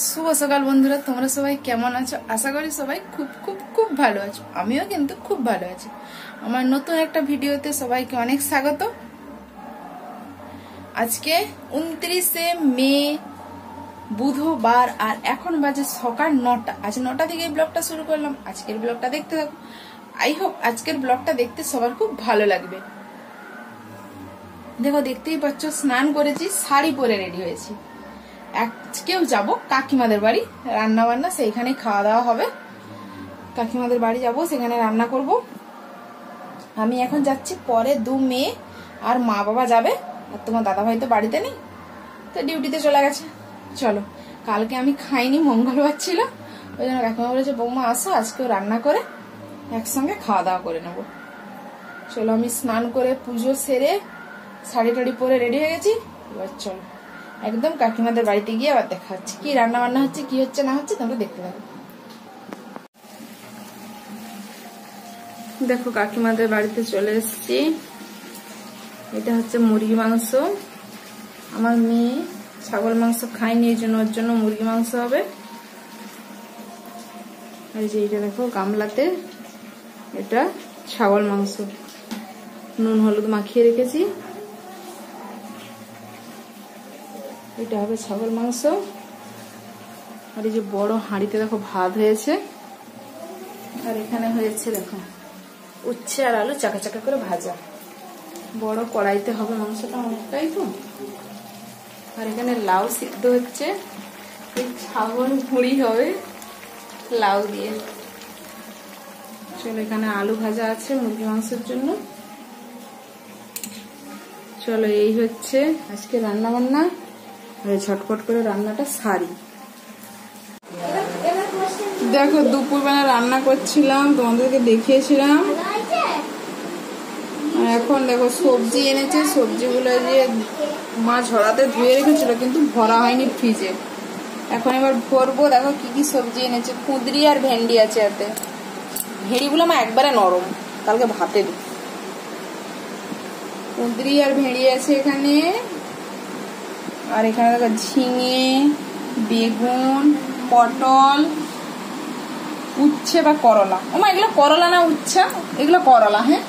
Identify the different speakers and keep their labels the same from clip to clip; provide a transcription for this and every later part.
Speaker 1: শুভ সকাল বন্ধুরা, তোমরা সবাই কেমন আছো? আশা করি সবাই খুব খুব খুব ভালো আছো। আমিও কিন্তু খুব ভালো আছি। আমার নতুন একটা ভিডিওতে সবাইকে অনেক স্বাগত। আজকে 29শে মে বুধবার, আর এখন বাজে সকাল 9টা। আজ 9টা থেকে ব্লগটা শুরু করলাম। আজকের ব্লগটা দেখতে থাকো। আই হোপ আজকের ব্লগটা দেখতে সবার খুব ভালো লাগবে। দেখো, দেখতেই পাচ্ছ স্নান করেছি, শাড়ি পরে রেডি হয়েছি। আজকেও যাব কাকিমাদের বাড়ি, রান্না বান্না সেইখানে খাওয়া দাওয়া হবে। কাকিমাদের বাড়ি যাব, সেখানে রান্না করব। আমি এখন যাচ্ছি, পরে 2 মেয়ে আর মা বাবা যাবে। আর তোমার দাদা ভাই তো বাড়িতে নেই, তো ডিউটিতে চলে গেছে। চলো, কালকে আমি খাইনি, মঙ্গলবার ছিল, ওই জন্য কাকিমা বলেছে বৌমা আসো, আজকেও রান্না করে একসঙ্গে খাওয়া দাওয়া করে নেবো। চলো, আমি স্নান করে পুজো সেরে শাড়ি টাড়ি পরে রেডি হয়ে গেছি। এবার চলো একদম কাকিমাদের বাড়িতে গিয়ে আবার দেখা হচ্ছে। কি রান্না বান্না হচ্ছে, কি হচ্ছে না হচ্ছে তোমরা দেখতে থাকো। দেখো, কাকিমাদের বাড়িতে চলে এসেছি। এটা হচ্ছে মুরগি মাংস। আমার মেয়ে ছাগল মাংস খায়নি, এই জন্য ওর জন্য মুরগি মাংস হবে। আর যে এটা দেখো গামলাতে, এটা ছাগল মাংস, নুন হলুদ মাখিয়ে রেখেছি। এটা হবে ছাগল মাংস। আর এই যে বড় হাঁড়িতে দেখো ভাত হয়েছে। আর এখানে হয়েছে দেখো উচ্ছে আর আলু চাকা চাকা করে ভাজা। বড় কড়াইতে হবে মাংসটা অনেকটাই তো। আর এখানে লাউ সিদ্ধ হচ্ছে, এই ছাগল মুড়ি হবে লাউ দিয়ে। চলো, এখানে আলু ভাজা আছে মুরগি মাংসের জন্য। চলো, এই হচ্ছে আজকে রান্না বান্না। ঝটপট করে রান্নাটা সারি। দেখো, দুপুরবেলা রান্না করছিলাম, তোমাদেরকে দেখিয়েছিলাম। এখন দেখো সবজি এনেছে, সবজিগুলো যে মা ঝরাতে ধুয়ে রেখেছিল, কিন্তু ভরা হয়নি ফ্রিজে। এখন এবার ভরবো। দেখো কি কি সবজি এনেছে। কুঁদরি আর ভেন্ডি আছে এতে। ভেড়িগুলো আমার একবারে নরম, কালকে ভাতে দিই। কুঁদরি আর ভেড়ি আছে এখানে। আর এখানে দেখো ঝিঙে, বেগুন, পটল, উচ্ছে বা করলা। ওমা, এগুলো করলা না উচ্ছা? এগুলো করলা। হ্যাঁ,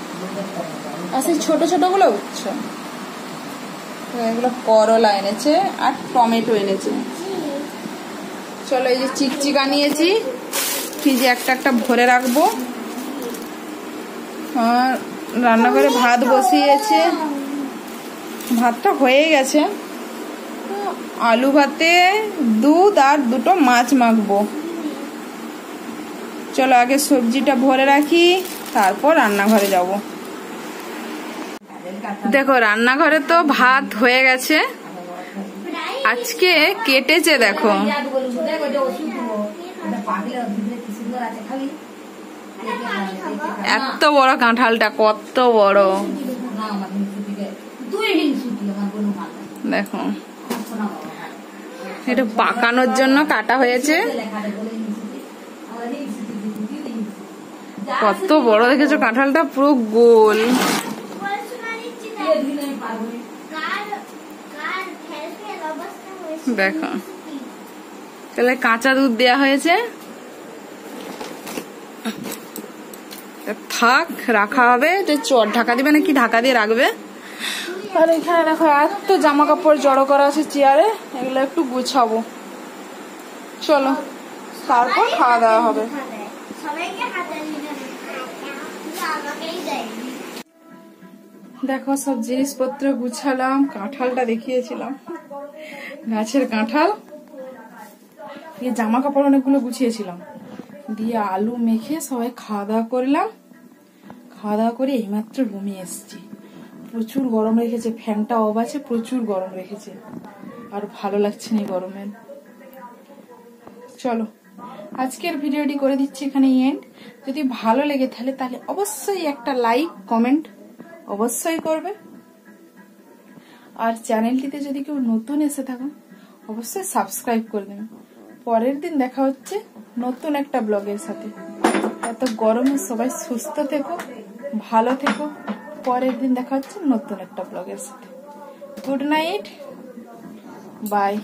Speaker 1: আর সেই ছোট ছোট গুলো উচ্ছে। এগুলো করলা এনেছে, আর টমেটো এনেছে। চলো, এই যে চিকচিকা নিয়েছি, ফ্রিজে একটা একটা ভরে রাখবো। আর রান্নাঘরে ভাত বসিয়েছে, ভাতটা হয়ে গেছে। আলু ভাতে দুধ আর 2টো মাছ মাখবো। চলো, আগে সবজিটা ভরে রাখি, তারপর রান্নাঘরে যাব। দেখো, রান্নাঘরে তো ভাত হয়ে গেছে। আজকে কেটেছে, দেখো এত বড় কাঁঠালটা, কত বড় দেখো। এটা পাকানোর জন্য কাটা হয়েছে। কত বড় দেখেছো কাঁঠালটা, পুরো গোল। দেখো, তাহলে কাঁচা দুধ দেয়া হয়েছে। থাক, রাখা হবে। চট ঢাকা দিবে নাকি ঢাকা দিয়ে রাখবে। আর এখানে দেখো এত জামা কাপড় জড়ো করা আছে চেয়ারে, এগুলো একটু গুছাবো। চলো, তারপর খাওয়া দাওয়া হবে। দেখো, সব জিনিসপত্র গুছালাম। কাঁঠালটা দেখিয়েছিলাম, গাছের কাঁঠাল। এই জামা কাপড় অনেকগুলো গুছিয়েছিলাম, দিয়ে আলু মেখে সবাই খাওয়া দাওয়া করলাম। খাওয়া দাওয়া করে এইমাত্র রুমে এসছি। প্রচুর গরম রেখেছে, ফ্যানটা অফ আছে, প্রচুর গরম রেখেছে। আর ভালো লাগছে না গরমে। চলো, আজকের ভিডিওটি করে দিচ্ছি এখানে এন্ড। যদি ভালো লেগে তাহলে অবশ্যই একটা লাইক কমেন্ট অবশ্যই করবে। আর চ্যানেলটিতে যদি কেউ নতুন এসে থাকো, অবশ্যই সাবস্ক্রাইব করে দেবে। পরের দিন দেখা হচ্ছে নতুন একটা ব্লগের সাথে। এত গরমে সবাই সুস্থ থেকো, ভালো থেকো। পরের দিন দেখা হচ্ছে নতুন একটা ব্লগের সাথে। Good night, by.